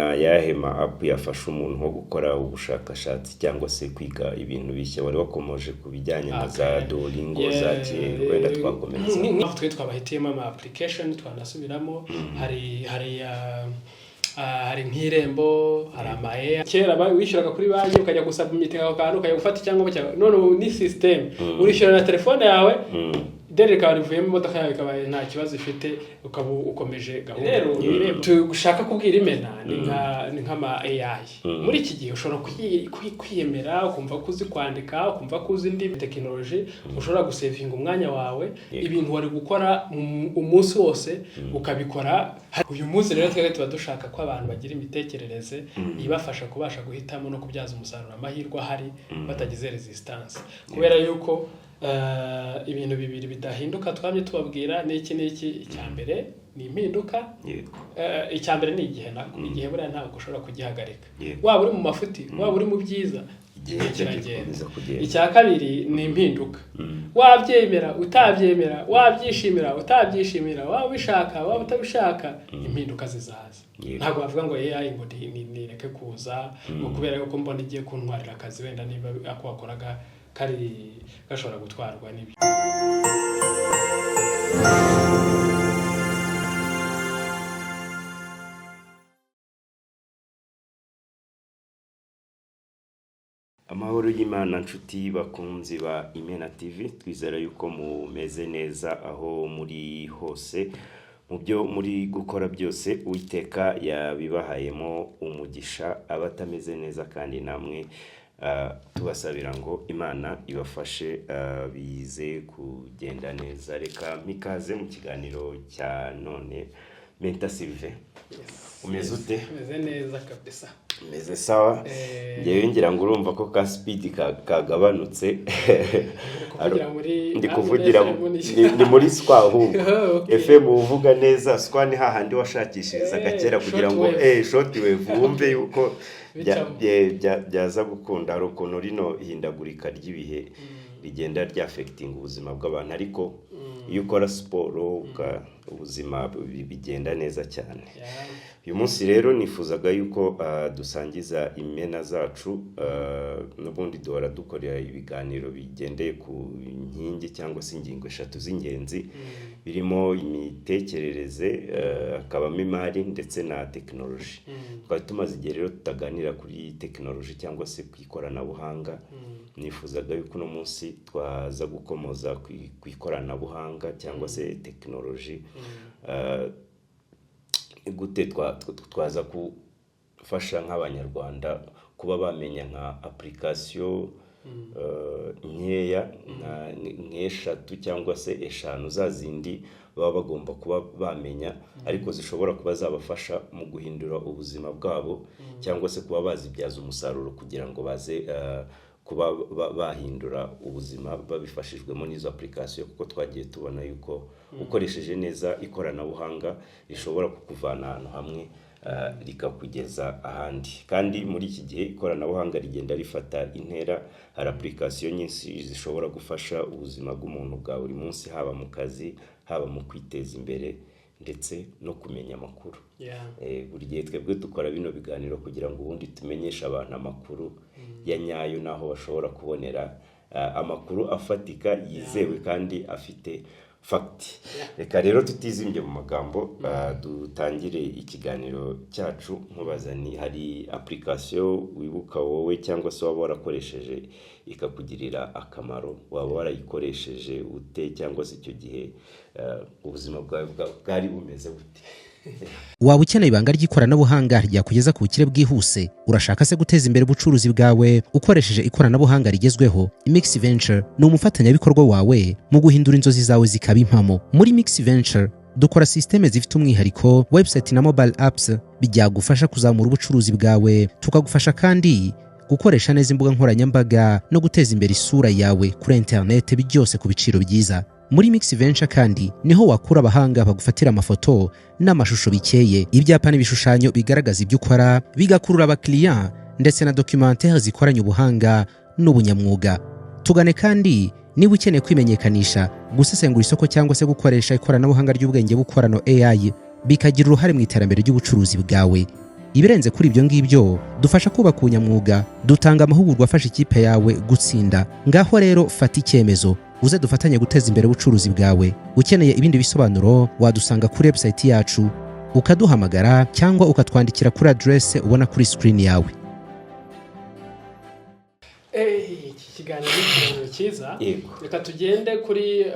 yahema app yafasha umuntu nko gukora ubushakashatsi cyangwa se kwiga ibintu bishya wari wakomoje ku bijyanye na za Duolingo zake wenda twakomereza nk'aho twe twabahitiyemo ama application twanasubiramo hari nk'irembo hari amaye kera wishyuraga kuri banki ukajya gusubmit ako kantu ukajya gufata cyangwa none ni system urishyura na telefone yawe dereka rivuyemo imodoka yawe ikaba nta kibazo ifite ukaba ukomeje gahunda tugushaka kubwira imena ni nk'ama AI muri iki gihe ushobora kwiyemera ukumva kuzi kwandika ukumva kuzi indi technology ushobora gusavinga umwanya wawe ibintu wari gukora umunsi wose ukabikora uyu munsi rero twese tuba dushaka ko abantu bagira imitekerereze ibafasha kubasha guhitamo no kubyaza umusaruro amahirwe ahari batagize resistance kubera yuko ibintu bibiri bidahinduka twamye tubabwira n'iki icyambere ni impinduka icyambere ni igihe buriya ntabwo ushobora kugihagarika waba uri mu mafuti waba uri mu byiza kiragenda icya kabiri ni impinduka wabyemera utabyemera wabyishimira utabyishimira waba ubishaka waba utabishaka impinduka zizaza ntabwo bavuga ngo AI ngo nireke kuza ngo kubera yuko mbona igiye kuntwarira akazi wenda niba ako wakoraga kari gashobora gutwarwa n'ibyo amahoro y'Imana nshuti bakunzi ba Imena TV twizera yuko mumeze neza aho muri hose mu byo muri gukora byose Uwiteka yabibahayemo umugisha abatameze neza kandi namwe tubasabira ngo Imana ibafashe bize kugenda neza reka mikaze mu kiganiro cya none Menta Sylvain umeze ute? Umeze neza kabisa umeze sawa ngewe ngira ngo urumva ko ka speed kagabanutse ndi kuvugira ni muri swa ahubwo FM uvuga neza swa ni hahandi washakishiriza gakera kugira ngo short wave wumve yuko byaza gukunda hari ukuntu rino hindagurika ry'ibihe rigenda ry'affecting ubuzima bw'abantu ariko iyo ukora siporo ubuzima bigenda neza cyane uyu munsi rero nifuzaga yuko dusangiza imena zacu n'ubundi duhora dukorera ibiganiro bigendeye ku nkingi cyangwa se ingingo eshatu z'ingenzi birimo imitekerereze akabamo imari ndetse na technology twari tumaze igihe rero tutaganira kuri technology cyangwa se ku ikoranabuhanga nifuzaga yuko uno munsi twaza gukomoza ku ikoranabuhanga cyangwa se technology gute twaza kufasha nk'abanyarwanda kuba bamenya nka application nkeya nk'eshatu cyangwa se eshanu zazindi baba bagomba kuba bamenya ariko zishobora kuba zabafasha mu guhindura ubuzima bwabo cyangwa se kuba bazibyaza umusaruro kugira ngo baze kuba bahindura ubuzima babifashijwemo n'izo application kuko twagiye tubona yuko ukoresheje neza ikoranabuhanga rishobora kukuvana ahantu hamwe rikakugeza ahandi kandi muri iki gihe ikoranabuhanga rigenda rifata intera hari application nyinshi zishobora gufasha ubuzima bw'umuntu bwa buri munsi haba mu kazi haba mu kwiteza imbere ndetse no kumenya amakuru buri gihe twebwe dukora bino biganiro kugira ngo ubundi tumenyeshe abantu amakuru ya nyayo naho bashobora kubonera amakuru afatika yizewe kandi afite fact reka rero tutizimbye mu magambo dutangire ikiganiro cyacu nkubaza ni hari application wibuka wowe cyangwa se waba warakoresheje ikakugirira akamaro waba warayikoresheje ute cyangwa se icyo gihe ubuzima bwawe bwari bumeze bute? Waba ukeneye ibanga ry'ikoranabuhanga ryakugeza ku bukire bwihuse urashaka se guteza imbere ubucuruzi bwawe ukoresheje ikoranabuhanga rigezweho Mix Venture ni umufatanyabikorwa wawe mu guhindura inzozi zawe zikaba impamo. Muri Mix Venture dukora systeme zifite umwihariko website na mobile apps bijyagufasha kuzamura ubucuruzi bwawe tukagufasha kandi gukoresha neza imbuga nkoranyambaga no guteza imbere isura yawe kuri internet byose ku biciro byiza. Muri Mix Venture kandi niho wakura abahanga bagufatira amafoto n'amashusho bikeye ibyapa n'ibishushanyo bigaragaza ibyo ukora bigakurura abakiriya ndetse na documentaire zikoranye ubuhanga n'ubunyamwuga. Tugane kandi niba ukeneye kwimenyekanisha gusesengura isoko cyangwa se gukoresha ikoranabuhanga ry'ubwenge bukorano AI bikagira uruhare mu iterambere ry'ubucuruzi bwawe. ibirenze kuri ibyo ngibyo dufasha kubaka ubunyamwuga, dutanga amahugurwa afasha ikipe yawe gutsinda. Ngaho rero fata icyemezo uze dufatanye guteza imbere ubucuruzi bwawe. Ukeneye ibindi bisobanuro wadusanga kuri website yacu, ukaduhamagara cyangwa ukatwandikira kuri adresse ubona kuri screen yawe. Iki kiganiro ni cyiza, reka tugende kuri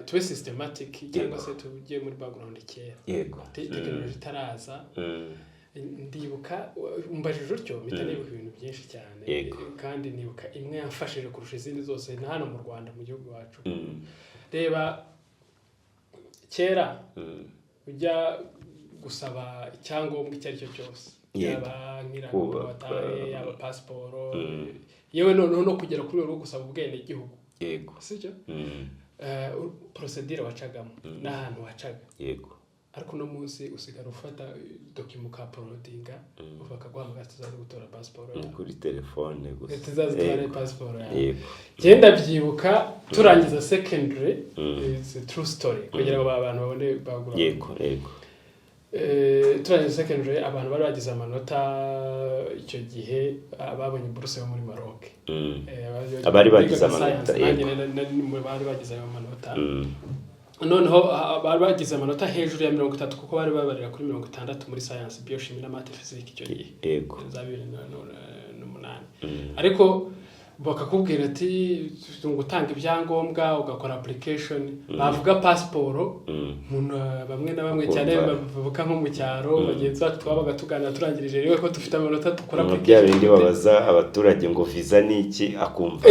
tube systematic cyangwa se tujye muri background kera. Tekinoloji itaraza, ndibuka umbajije utyo mpita nibuka ibintu byinshi cyane, kandi nibuka imwe yamfashije kurusha izindi zose na hano mu Rwanda mu gihugu wacu. Reba kera ujya gusaba icyangombwa icyo ari cyo cyose, yaba nk'irangamuntu, yaba pasiporo, yewe no kugera kuri rwo gusaba ubwene igihugu, sicyo procedure wacagamo n'ahantu wacaga. Ariko no munsi usigara ufata document ka uploadinga bakaguhamagara tuzaze gutora passport yawe kuri telefone gusa, tuzaze gutora passport yawe. Genda byibuka turangiza secondary, it's a true story kugira ngo abantu babone bagura. Turangiza secondary abantu bari bagize amanota icyo gihe, babonye buruse yo muri Maroc, abari bagize amanota, bari bagize amanota, noneho bari bagize amanota hejuru ya 30 kuko bari babarira kuri 60 muri science, biochimie na math physics icyo gihe za 2008. Ariko bakakubwira ati gutanga ibyangombwa ugakora application, bavuga passport, bamwe na bamwe cyane bavuga nko mu cyaro bagenzi bacu twabaga tuganira turangirije rero ko dufite amanota dukora application. Bindi babaza abaturage ngo visa ni iki, akumva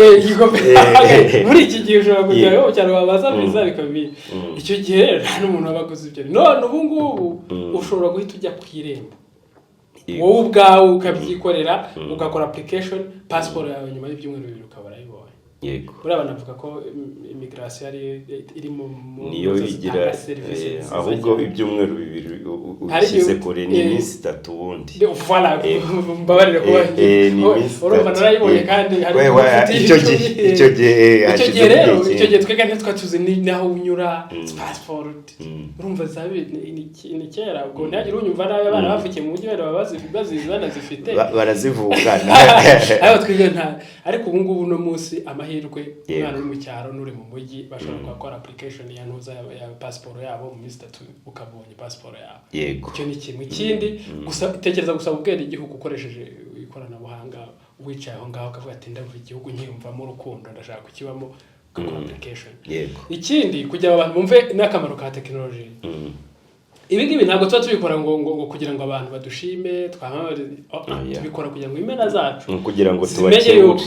muri iki gihe ushobora kujya yo cyane babaza visa bikabi icyo gihe nta n'umuntu wabaguze ibyo. None ubu ngubu ushobora guhita ujya ku irembo wowe ubwawe ukabyikorera, ugakora application, passport yawe nyuma y'ibyumweru 2 ukaba urayibonye. Buriya banavuga ko immigration iri mu niyo igira, ahubwo ibyumweru 2 ushyize kure ni iminsi 3 ubundi. Voilà, mbabarire kuba urumva narayibonye kandi hari icyo gihe rero icyo gihe twega ntitwatuze naho unyura passport. Urumva zabe ni kera ubwo ntagira unyumva nawe abana bavukiye mu mujyi bazizana zifite barazivukana ayo twiga nta. Ariko ubu ngubu no munsi amahirwe umwana uri mu cyaro n'uri mu mujyi bashobora gukora application ya ntuza ya passport yabo mu minsi 3 ukabonye passport yabo. Icyo ni kimwe. Ikindi gusa tekereza gusaba ubwene igihugu ukoresheje ikoranabuhanga, wicaye aho ngaho ukavuga ati ndavuga igihugu nkiyumvamo urukundo ndashaka kukibamo, ukakora application. Ikindi kugira abantu bumve n'akamaro ka technology, ibi ngibi ntabwo tuba tubikora ngo kugira ngo abantu badushime tubikora kugira ngo imena zacu kugira ngo tubakebure.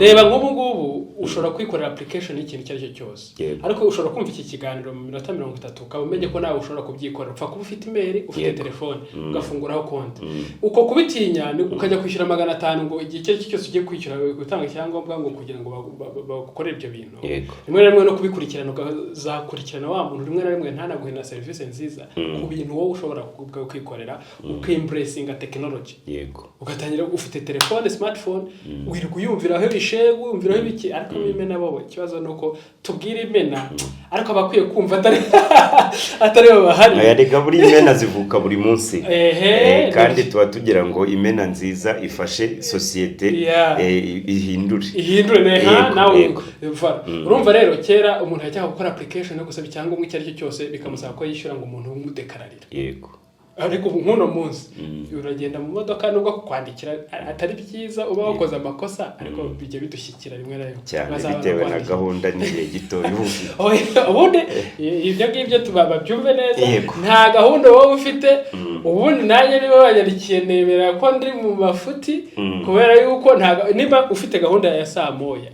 Reba nk'ubu ngubu ushobora kwikorera application y'ikintu icyo ari cyo cyose, ariko ushobora kumva iki kiganiro mu minota 30 ukaba umenye ko nawe ushobora kubyikorera. Upfa kuba ufite email, ufite telefone, ugafunguraho konti, uko kubitinya ukajya kwishyura 500 ngo igihe icyo cyose ugiye kwishyura gutanga icyangombwa ngo kugira ngo bagukorere ibyo bintu. Rimwe na rimwe no kubikurikirana ukazakurikirana wa muntu rimwe na rimwe ntanaguhe na service nziza ku bintu wowe ushobora kwikorera, ukimpressinga technology. Ugatangira ufite telefone, smartphone, wirirwa uyumviraho ibishegu, umviraho ibiki. Ariko imena bobo ikibazo nuko tubwira imena ariko abakwiye kumva atari bahari. Yareka buri imena zivuka buri munsi, kandi tuba tugira ngo imena nziza ifashe societe ihindure nawe. Urumva rero kera umuntu yajyaga gukora application yo gusaba icyangombwa icyo ari cyo cyose bikamusaba ko yishyura ngo umuntu umudekararira. Ariko nk'uno munsi uragenda mu modoka nubwo kwandikira atari byiza uba wakoze amakosa, ariko bijye bidushyikira rimwe na rimwe cyane bitewe na gahunda n'igihe gito y'ubuvuzi. Ubundi ibyo ngibyo tubabyumve neza, nta gahunda wowe ufite. Ubundi nanjye niba banyarikiye nemera ko ndi mu mafuti kubera yuko niba ufite gahunda ya saa moya,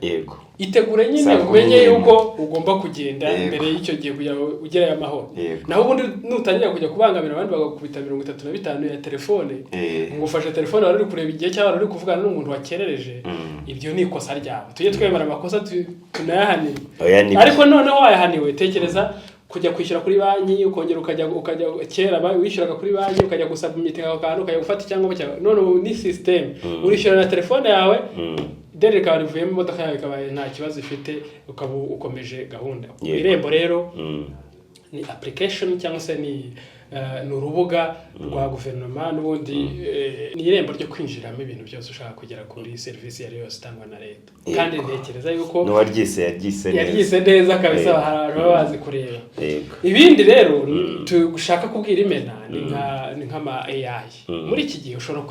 itegure nyine umenye yuko ugomba kugenda mbere y'icyo gihe kugira ngo ugere amahoro. Naho ubundi nutangira kujya kubangamira abandi bagakubita 35 ya telefone, ngufashe telefone wari uri kureba igihe cyangwa wari uri kuvugana n'umuntu wakerereje, ibyo ni ikosa ryawe. Tujye twemera amakosa tunayahanirwe. Ariko noneho wayahaniwe, tekereza kujya kwishyura kuri banki, ukongera ukajya kera wishyuraga kuri banki ukajya gusaba imiti aho kantu ukajya gufata icyangombwa cyawe. None ni system urishyura na telefone yawe, dere ka rivuye mu modoka yawe ikabaye nta kibazo ifite, ukaba ukomeje gahunda. Irembo rero ni application cyangwa se ni ni urubuga rwa guverinoma n'ubundi ni irembo ryo kwinjiramo ibintu byose ushaka kugera kuri serivisi yari yose itangwa na leta kandi ntekereza yuko yaryise neza kabisa abantu baba bazi kureba ibindi rero tugushaka kubwira imena ni nk'ama AI muri iki gihe ushobora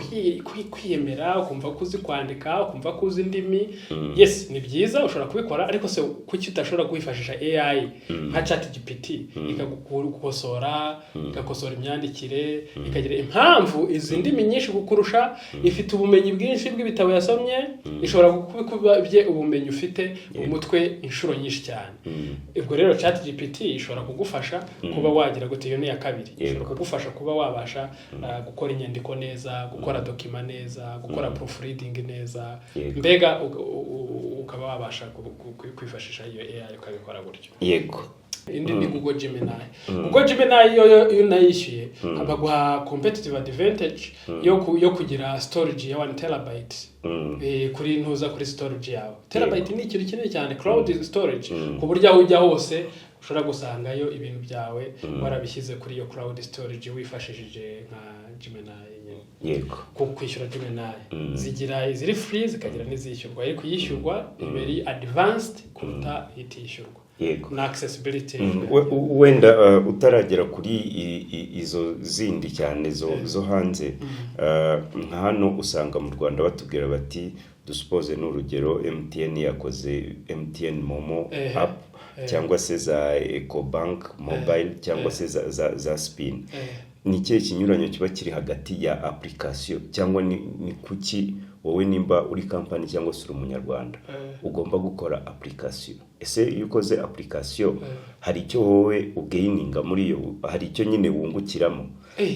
kwiyemera ukumva ko uzi kwandika ukumva ko uzi indimi yes ni byiza ushobora kubikora ariko se kuki udashobora kwifashisha AI nka ChatGPT ikagukosora igakosora imyandikire ikagira impamvu izi ndimi nyinshi gukurusha ifite ubumenyi bwinshi bw'ibitabo yasomye ishobora kubikubye ubumenyi ufite umutwe inshuro nyinshi cyane ubwo rero ChatGPT ishobora kugufasha kuba wagira gute iyo ni ya kabiri ishobora kugufasha kuba wabasha gukora inyandiko neza gukora document neza gukora proofreading neza mbega ukaba wabasha kwifashisha iyo AI ukabikora gutyo yego indi ni Google Gemini iyo nayishyuye baguha competitive advantage yo kugira storage ya 1 terabyte kuri ntuza kuri storage yawe terabyte ni ikintu kinini cyane cloud storage ku buryo aho ujya hose ushobora gusangayo ibintu byawe warabishyize kuri iyo cloud storage wifashishije nka Gemini yego kwishyura Gemini zigira iziri free zikagira n'izishyurwa ariko yishyurwa very advanced kuruta itishyurwa na accessibility wenda utaragera kuri izo zindi cyane zo hanze nka hano usanga mu Rwanda batubwira bati dusuppose n'urugero MTN yakoze MTN Momo app cyangwa se za Ecobank mobile cyangwa se za Spin ni ikihe kinyuranyo kiba kiri hagati ya application cyangwa ni kuki wowe nimba uri company cyangwa se umunyarwanda ugomba gukora application ese iyo ukoze application hari icyo wowe ugaininga muri yo hari icyo nyine wungukiramo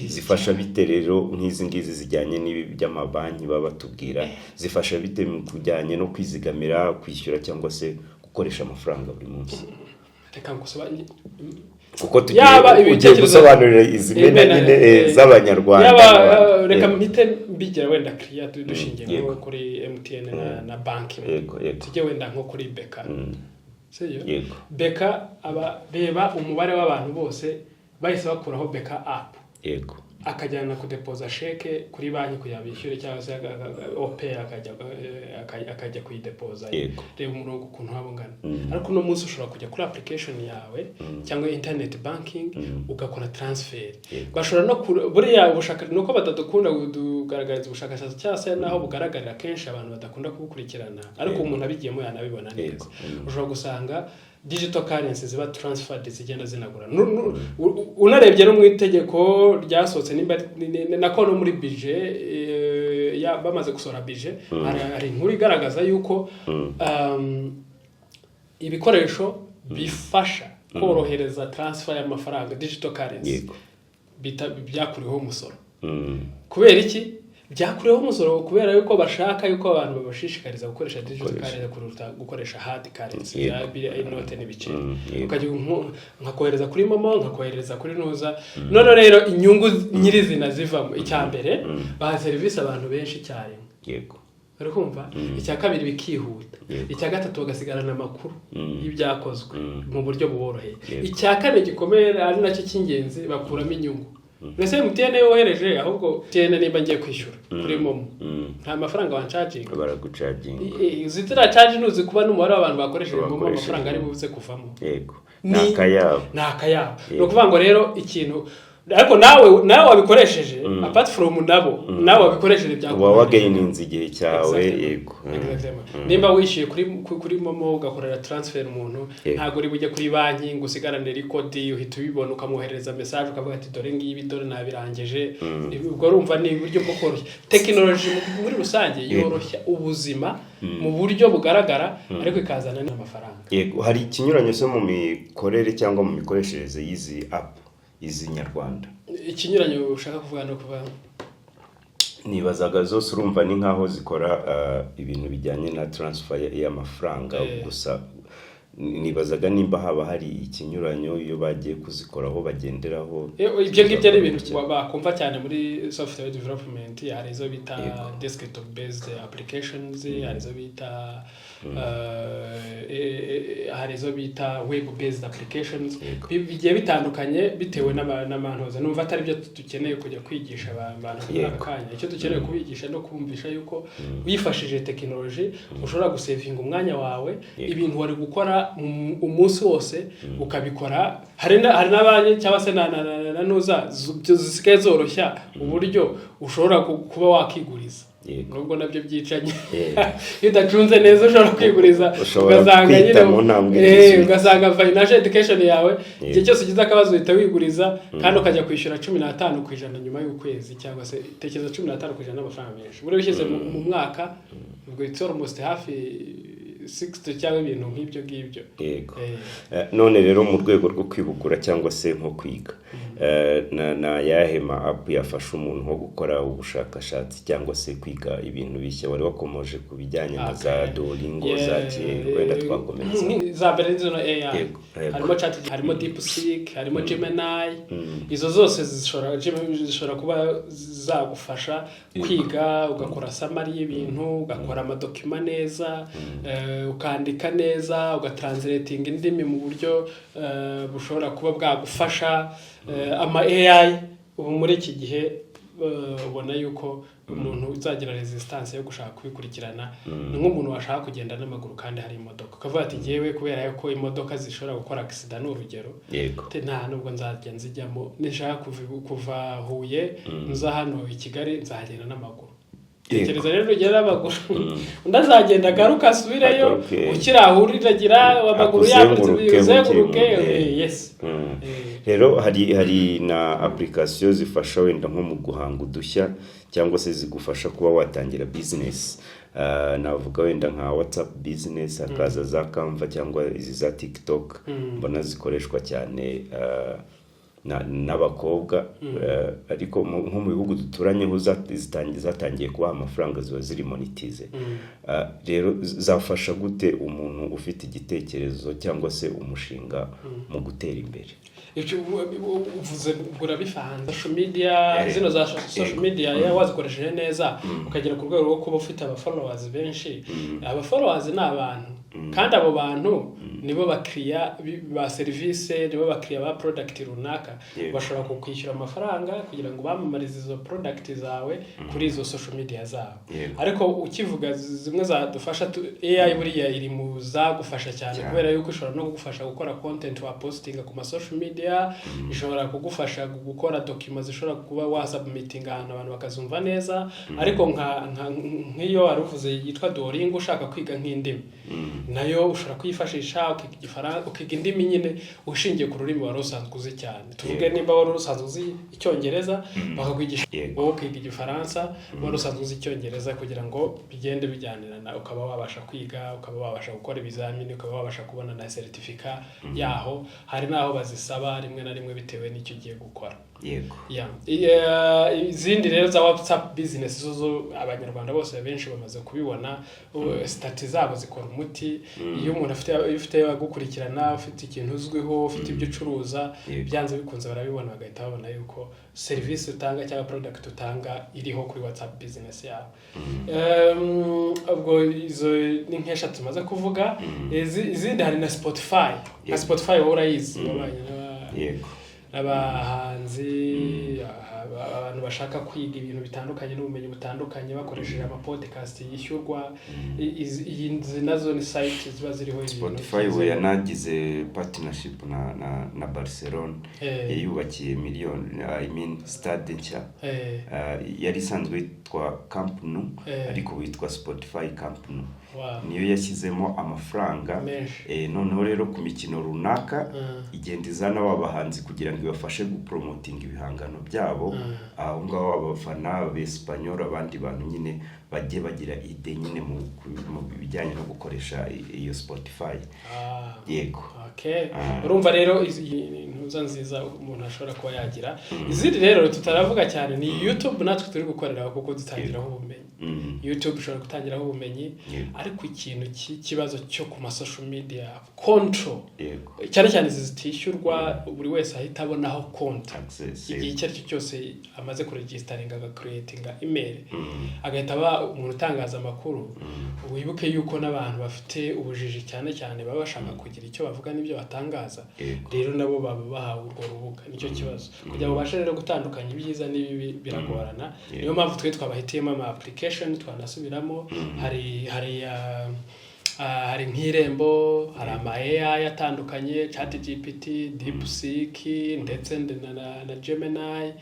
zifasha bite rero nk'izi ngizi zijyanye n'ibi by'amabanki baba batubwira zifasha bite mu kujyanye no kwizigamira kwishyura cyangwa se gukoresha amafaranga buri munsi reka ngusaba kuko tugiye gusobanurira izi nyine z'abanyarwanda reka mpite mbigira wenda clear dushingiye kuri MTN na banki tujye wenda nko kuri Beka seyo Beka reba umubare w'abantu bose bahise bakuraho Beka app yego akajyana kudepoza sheke kuri banki kuyabishyure cyangwa se OP akajya kuyidepoza reba umurongo ukuntu habungana ariko no munsi ushobora kujya kuri application yawe cyangwa internet banking ugakora transfer bashobora no buriya ubushaka nuko batadukunda kugaragariza ubushakashatsi cyase naho bugaragarira kenshi abantu badakunda kubukurikirana ariko umuntu abigiyemo yanabibona neza ushobora gusanga digital currency ziba transferred zigenda zinagura unarebye no mu itegeko ryasohotse nako no muri budget bamaze gusora budget hari inkuru igaragaza yuko ibikoresho bifasha korohereza transfer y'amafaranga digital currency byakuriweho umusoro kubera iki byakuriweho umusoro kubera yuko bashaka yuko abantu babashishikariza gukoresha digital currency kuruta gukoresha hard currency ya inote n'ibiceri ukajya nkakohereza kuri Momo nkakohereza kuri Nuza none rero inyungu nyirizina zivamo icyambere baha service abantu benshi cyane yego urikumva icya kabiri bikihuta icya gatatu bagasigarana amakuru y'ibyakozwe mu buryo buboroheye icya kane gikomeye ari nacyo cy'ingenzi bakuramo inyungu Nese MTN yohereje ahubwo MTN niba ngiye kwishyura kuri Momo nta mafaranga wancharging baragucharging zitira charge nuzi kuba n'umubare w'abantu bakoresheje Momo amafaranga ari buze kuvamo yego nakayabo no kuvuga ngo rero ikintu ariko nawe wabikoresheje apart from nawe wabikoresheje byakuba wagaininze igihe cyawe yego nimba wishyuye kuri Momo ugakorera transfer umuntu ntago uri bujye kuri banki ngo usigarane record uhita ubibona ukamwohereza message ukavuga ati dore ngibi dore nabirangije ubwo urumva ni uburyo bwo koroshya technology muri rusange yoroshya ubuzima mu buryo bugaragara ariko ikazana n'amafaranga yego hari ikinyuranyo cyo mu mikorere cyangwa mu mikoreshereze y'izi app izi nyarwanda ikinyuranyo ushaka kuvuga no kuva nibazaga zose urumva ni nkaho zikora ibintu bijyanye na transfer y'amafaranga gusa nibazaga nimba haba hari ikinyuranyo iyo bagiye kuzikoraho bagenderaho. Ibyo ngibyo ari ibintu bakumva cyane muri software development. Hari izo bita desktop based applications, hari izo bita hari izo bita web based applications. Bigiye bitandukanye bitewe n'amantuza. Numva atari byo dukeneye kujya kwigisha abantu muri aka kanya. Icyo dukeneye kubigisha no kumvisha yuko wifashishije technology ushobora gusavinga umwanya wawe, ibintu wari gukora umunsi wose ukabikora. Hari n'abanye cyangwa se na nuza zisigaye zoroshya uburyo ushobora kuba wakiguriza. Nubwo nabyo byicanye iyo udacunze neza ushobora kwiguriza ugasanga nyine ugasanga financial education yawe igihe cyose ugize akabazo uhita wiguriza kandi ukajya kwishyura 15% nyuma y'ukwezi, cyangwa se tekereza 15% n'amafaranga menshi buri bishyize mu mwaka, ubwo it's almost hafi 60 cyangwa ibintu nk'ibyo ngibyo. Yego. None rero mu rwego rwo kwibukura cyangwa se nko kwiga na yahema app yafasha umuntu nko gukora ubushakashatsi cyangwa se kwiga ibintu bishya. Wari wakomoje ku bijyanye na za Duolingo za wenda twakomereza za Benzino AI, harimo chat, harimo DeepSeek, harimo Gemini. Izo zose zishobora kuba zagufasha kwiga, ugakora summary y'ibintu, ugakora amadokima neza, ukandika neza, ugatranslating indimi mu buryo bushobora kuba bwagufasha. Ama AI ubu muri iki gihe ubona yuko umuntu uzagira resistance yo gushaka kubikurikirana ni nk'umuntu washaka kugenda n'amaguru kandi hari imodoka, ukavuga ati ngewe kubera yuko imodoka zishobora gukora accident n'urugero, nta nubwo nzajya nzijyamo, nishaka kuva Huye nza hano i Kigali nzagenda n'amaguru. Tekereza rero ugera amaguru ndazagenda agaruka asubireyo, ukirahuriragira amaguru yabuzenguruke. Yes. Rero hari na application zifasha wenda nko mu guhanga udushya cyangwa se zigufasha kuba watangira business. Navuga wenda nka WhatsApp business, akaza za Canva cyangwa izi za TikTok, mbona zikoreshwa cyane n'abakobwa, ariko nko mu bihugu duturanye zatangiye kuba amafaranga ziba ziri monetize. Rero zafasha gute umuntu ufite igitekerezo cyangwa se umushinga mu gutera imbere? Uvuze burabifanze social media, zino za social media wazikoresheje neza ukagera ku rwego rwo kuba ufite followers benshi. Followers ni abantu, kandi abo bantu nibo bakiriya ba service, nibo bakiriya ba product runaka. Bashobora kukwishyura amafaranga kugira ngo bamamarize izo product zawe kuri izo social media zabo. Ariko ukivuga zimwe zadufasha AI buriya iri mu zagufasha cyane, kubera yuko ishobora no kugufasha gukora content wa posting ku ma social media, ishobora kugufasha gukora documents zishobora kuba wasubmitting ahantu abantu bakazumva neza. Ariko nk'iyo aruvuze yitwa Duolingo ushaka kwiga nk'indimi, nayo ushobora kuyifashisha ukiga indimi nyine ushingiye ku rurimi wari usanzwe uzi cyane. Tuvuge nimba wari usanzwe uzi Icyongereza bakakwigisha wowe ukiga Igifaransa, wari usanzwe uzi Icyongereza kugira ngo bigende bijyanirana, ukaba wabasha kwiga, ukaba wabasha gukora ibizamini, ukaba wabasha kubona na certificate yaho. Hari naho bazisaba rimwe na rimwe bitewe n'icyo ugiye gukora. Yego. Izindi rero za WhatsApp business zo abanyarwanda bose benshi bamaze kubibona, stati zabo zikora umuti. Iyo umuntu ufite gukurikirana, ufite ikintu uzwiho, ufite ibyo ucuruza, byanze bikunze barabibona, bagahita babona yuko service utanga cyangwa product utanga iriho kuri WhatsApp business yawe. Ubwo izo ni nkesha tumaze kuvuga. Izindi hari na Spotify. Na Spotify wowe urayizi. Yego. Abahanzi, abantu bashaka kwiga ibintu bitandukanye n'ubumenyi butandukanye bakoresheje ama podcast yishyurwa. Izi nazo ni site ziba ziriho ibintu. Spotify we yanagize partnership na Barcelona, yubakiye stade nshya. Yari isanzwe yitwa Camp Nou, ariko witwa Spotify Camp Nou. Niyo yashyizemo amafaranga. Noneho rero ku mikino runaka igenda izana abahanzi kugira ngo ibafashe gupromoting ibihangano byabo, aho ngaho abafana b'Espanyol abandi bantu nyine bajye bagira ide nyine mu bijyanye no gukoresha iyo Spotify. Yego. Okay. Urumva rero ntuza nziza umuntu ashobora kuba yagira. Izindi rero tutaravuga cyane ni YouTube natwe turi gukorera kuko dutangiraho ubumenyi. YouTube ushobora gutangiraho ubumenyi ariko ikintu kibazo cyo ku social media control. Cyane cyane zitishyurwa buri wese ahita abonaho konti. Igihe icyo ari cyo cyose amaze kuregistaringa agacreatinga email agahita aba umuntu utangaza amakuru. Wibuke yuko n'abantu bafite ubujiji cyane cyane baba bashaka kugira icyo bavuga n'ibyo batangaza, rero nabo baba bahawe urwo rubuga. Nicyo kibazo kugira ngo bashe rero gutandukanya ibyiza n'ibibi biragorana. Niyo mpamvu twe twabahitiyemo ama application twanasubiramo. Hari nk'Irembo, hari ama AI atandukanye, ChatGPT, DeepSeek ndetse na Gemini.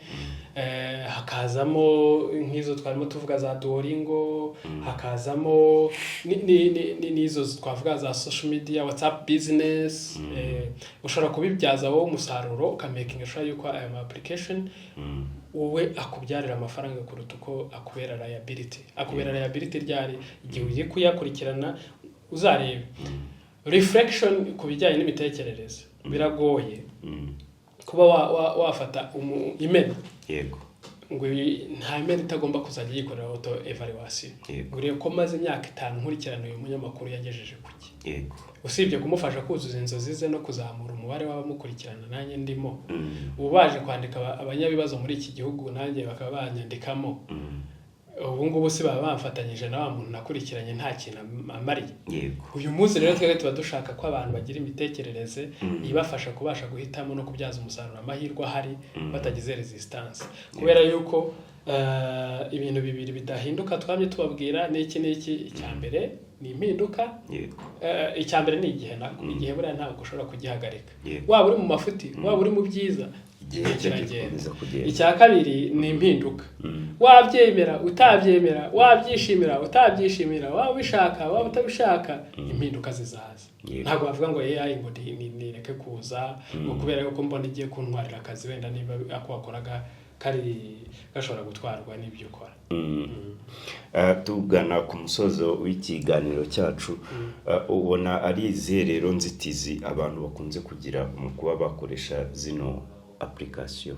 Hakazamo nk'izo twarimo tuvuga za Duolingo, hakazamo n'izo twavuga za social media, WhatsApp business. Ushobora kubibyaza wowe umusaruro ukamakinga sure yuko aya application wowe akubyarira amafaranga kuruta uko akubera liability ryari igihe ugiye kuyakurikirana. Uzarebe reflection ku bijyanye n'imitekerereze biragoye kuba wafata email. Yego. Ngo nta email itagomba kuzajya yikorera auto evaluation. Nguriye ko maze imyaka 5 nkurikirana uyu munyamakuru yagejeje kuki. Yego. Usibye kumufasha kuzuza inzozi ze no kuzamura umubare w'abamukurikirana nanjye ndimo. Ubu baje kwandika abanyabibazo muri iki gihugu nanjye bakaba banyandikamo. Ubu ngubu si baba bamfatanyije na wa muntu nakurikiranye nta kintu amariye. Yego. Uyu munsi rero twebwe tuba dushaka ko abantu bagira imitekerereze ibafasha kubasha guhitamo no kubyaza umusaruro amahirwe ahari batagize resistance. Kubera yuko ibintu bibiri bidahinduka twamye tubabwira n'iki icyambere ni impinduka. Icyambere ni igihe buriya ntabwo ushobora kugihagarika. Waba uri mu mafuti, waba uri mu byiza, kiragenda. Icya kabiri ni impinduka. Wabyemera utabyemera, wabyishimira utabyishimira, waba ubishaka waba utabishaka, impinduka zizaza. Ntabwo bavuga ngo AI ngo nireke kuza ngo kubera yuko mbona igiye kuntwarira akazi wenda niba akwakoraga kari gashobora gutwarwa n'ibyo ukora. Tugana ku musozo w'ikiganiro cyacu, ubona ari izihe rero nzitizi abantu bakunze kugira mu kuba bakoresha zino application?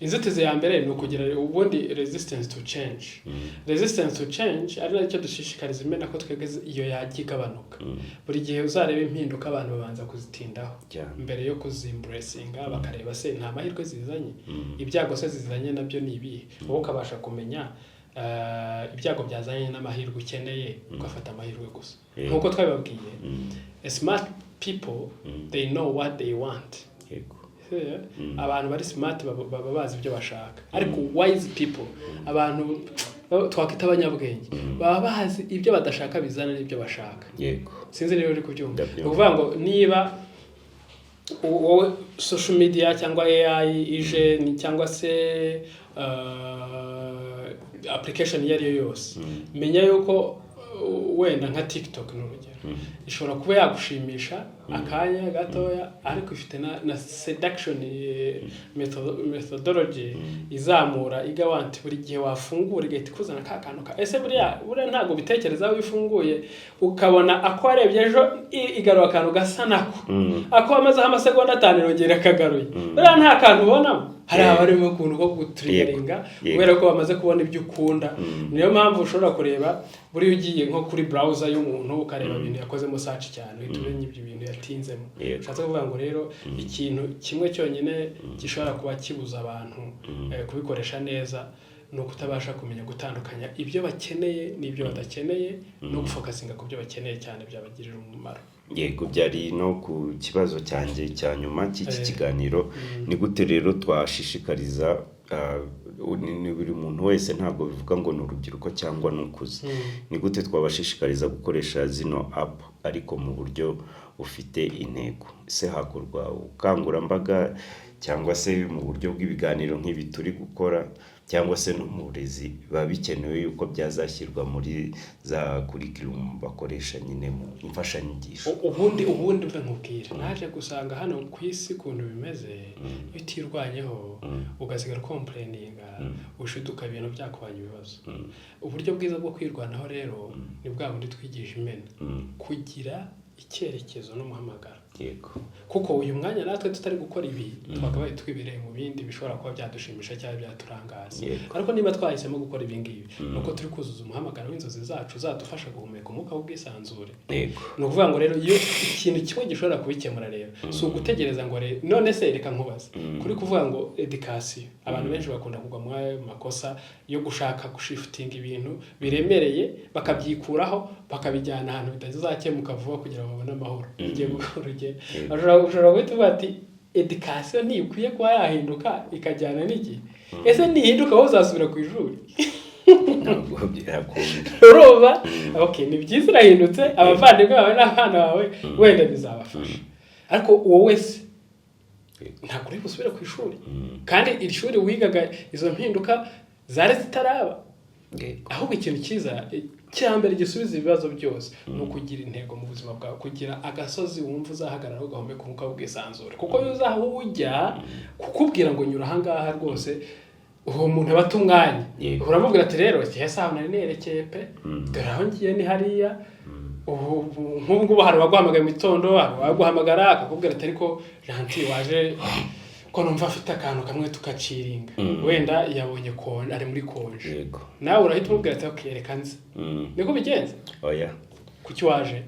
Inzitizi ya mbere ni ukugira ubundi resistance to change. Resistance to change ari nacyo dushishikariza imena ko twegeze iyo yagigabanuka. Buri gihe uzareba impinduka abantu babanza kuzitindaho mbere yo kuzimbracinga bakareba se nta mahirwe zizanye, ibyago se zizanye nabyo ni ibi. Wowe ukabasha kumenya ibyago byazanye n'amahirwe ukeneye ugafata amahirwe gusa. Nkuko twabibabwiye, smart people they know what they want. Abantu bari smart baba bazi ibyo bashaka. Ariko wise people, abantu twakita abanyabwenge, baba bazi ibyo badashaka bizana n'ibyo bashaka. Yego. Sinzi rero uri kubyumva. Uvuga ngo niba wowe social media cyangwa AI ije ni cyangwa se application yari yose, menya yuko wenda nka TikTok n'urugero ishobora kuba yagushimisha akanya gatoya, ariko ifite na seduction methodology izamura igawanti. Buri gihe wafungura igahita ikuzana ka kantu ka ese buriya ntago bitekereza wifunguye ukabona ako arebye ejo igaruka akantu gasa nako ako amaze amasegonda 5 irongera akagaruye. Buriya nta kantu ubonamo. Hari abarimo kuntu ko gutriggeringa kubera ko bamaze kubona ibyo ukunda. Niyo mpamvu ushobora kureba buri ugiye nko kuri browser y'umuntu ukareba ibintu yakozemo search cyane uhita ibyo bintu yatinzemo. Ushatse kuvuga ngo rero ikintu kimwe cyonyine gishobora kuba kibuza abantu kubikoresha neza no kutabasha kumenya gutandukanya ibyo bakeneye n'ibyo badakeneye no gufokasinga ku byo bakeneye cyane byabagirira umumaro. Yego, byari no ku kibazo cyanjye cya nyuma cy'iki kiganiro. Ni gute rero twashishikariza buri muntu wese, ntabwo bivuga ngo ni urubyiruko cyangwa n'ukuze, ni gute twabashishikariza gukoresha zino app ariko mu buryo ufite intego? Se hakorwa ubukangurambaga cyangwa se mu buryo bw'ibiganiro nk'ibi turi gukora cyangwa se no mu burezi biba bikenewe yuko byazashyirwa muri za curriculum bakoresha nyine mu imfashanyigisho. ubundi mve nkubwire naje gusanga hano ku isi kuntu bimeze iyo utirwanyeho ugasigara complaininga ushiduka ibintu byakubanya ibibazo. Uburyo bwiza bwo kwirwanaho rero ni bwa bundi twigisha imena kugira icyerekezo n'umuhamagaro. Yego. Kuko uyu mwanya natwe tutari gukora ibi twakabaye twibireye mu bindi bishobora kuba byadushimisha cyangwa byaturangaza. Ariko niba twahisemo gukora ibi ngibi nuko turi kuzuza umuhamagaro w'inzozi zacu zadufasha guhumeka umwuka w'ubwisanzure. Yego. No kuvuga ngo rero iyo ikintu kimwe gishobora kubikemura rero si ugutegereza ngo none se reka nkubaze kuri kuvuga ngo education abantu benshi bakunda kugwa mu makosa yo gushaka gushifting ibintu biremereye bakabyikuraho bakabijyana ahantu bitazakemuka vuba kugira ngo babone amahoro. Igiye gukora ushobora guhita uvuga ati education ntikwiye kuba yahinduka ikajyana n'iki. Ese nihinduka wowe uzasubira ku ishuri? Ntabwo byakunda. Urumva? Okay, ni byiza irahindutse abavandimwe bawe n'abana bawe wenda bizabafasha. Ariko wowe se ntabwo uri gusubira ku ishuri kandi iri shuri wigaga izo mpinduka zari zitaraba. Ahubwo ikintu cyiza cyambere gisubiza ibibazo byose no kugira intego mu buzima bwawe, kugira agasozi wumva uzahagarara ugahumeka umwuka w'ubwisanzure. Kuko yuzaho ujya kukubwira ngo nyura ahangaha rwose uwo muntu aba atumwanya uramubwira ati rero cyese aho nari nerekeye pe dore aho ngiye ni hariya. Nk'ubwo hari waguhamagaye mu gitondo waguhamagara akakubwira ati ariko Gentil waje ko numva afite akantu kamwe tukaciringa wenda yabonye konje ari muri konje nawe urahita umubwira ati okay reka nzi niko bigenze. Oya kuki waje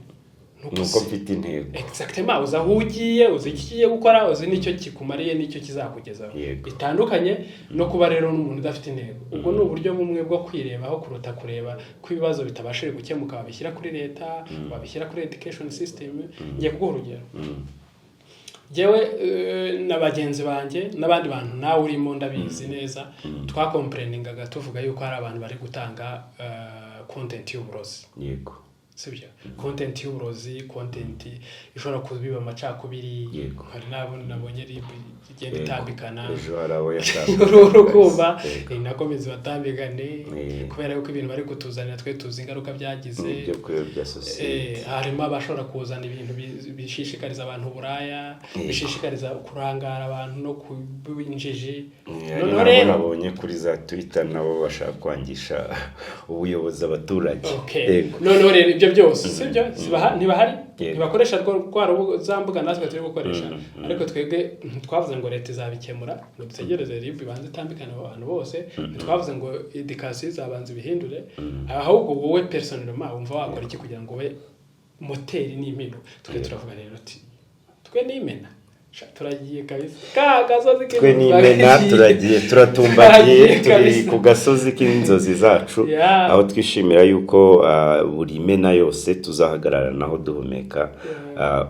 nuko mfite intego exactement uza hugiye uzi ikigiye gukora uzi nicyo kikumariye nicyo kizakugezaho bitandukanye no kuba rero n'umuntu udafite intego. Ubwo ni uburyo bumwe bwo kwirebaho kuruta kureba ko ibibazo bitabashije gukemuka babishyira kuri leta babishyira kuri education system. Ngiye kuguha urugero jewe n'abagenzi banjye n'abandi bantu nawe urimo ndabizi neza twakomplainingaga tuvuga yuko hari abantu bari gutanga content y'uburozi. Yego. Sibyo content y'uburozi content ishobora kubiba amacakubiri. Hari nabo nabonye igenda itambikana ejo harabo yashaka kumva inakomeza batambigane kubera yuko ibintu bari kutuzanira twe tuzi ingaruka byagize byo kwebya society. Harimo abashobora kuzana ibintu bishishikariza abantu buraya bishishikariza kurangara abantu no kubinjiji. None rero nabonye kuri za Twitter nabo bashaka kwangisha ubuyobozi abaturage. None rero ibyo byose sibyo ntibahari ntibakoresha za mbuga natwe turi gukoresha. Ariko twebwe twavuze ngo leta izabikemura ngo dutegereze RIB ibanze itambikana abantu bose. Twavuze ngo education izabanza ibihindure ahubwo wowe personnellement wumva wakora iki kugira ngo we moteri n'impinduka. Twe turavuga rero ati twe n'imena turagiye kabisa gasozi twe n'imena turagiye turatumbagiye turi ku gasozi k'inzozi zacu aho twishimira yuko buri imena yose tuzahagarara naho duhumeka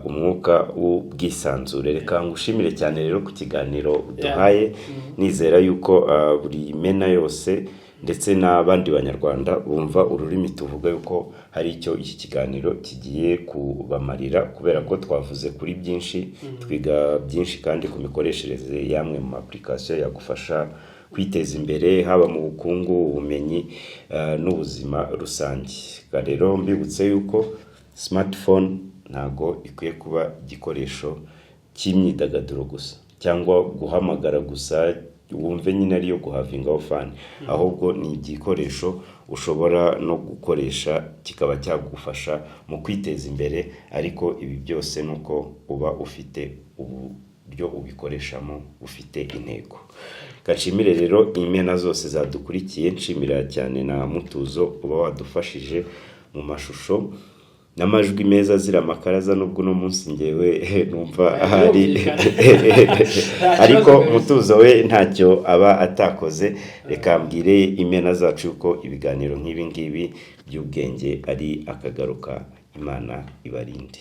umwuka w'ubwisanzure. Reka ngushimire cyane rero ku kiganiro duhaye nizera yuko buri imena yose ndetse n'abandi banyarwanda bumva ururimi tuvuga yuko hari icyo iki kiganiro kigiye kubamarira kubera ko twavuze kuri byinshi twiga byinshi kandi ku mikoreshereze yamwe mu application yagufasha kwiteza imbere haba mu bukungu ubumenyi n'ubuzima rusange. Rero mbibutse yuko smartphone ntago ikwiye kuba igikoresho cy'imyidagaduro gusa cyangwa guhamagara gusa wumve nyine ariyo guhavinga fan, ahubwo ni igikoresho ushobora no gukoresha kikaba cyagufasha mu kwiteza imbere. Ariko ibi byose nuko uba ufite uburyo ubikoreshamo ufite intego. Gashimire rero imena zose zadukurikiye, nshimira cyane na Mutuzo uba wadufashije mu mashusho n'amajwi meza zira amakaraza nubwo no munsi ngewe numva ahari ariko Mutuzo we ntacyo aba atakoze. Reka mbwire imena zacu yuko ibiganiro nk'ibi ngibi by'ubwenge ari akagaruka. Imana ibarinde.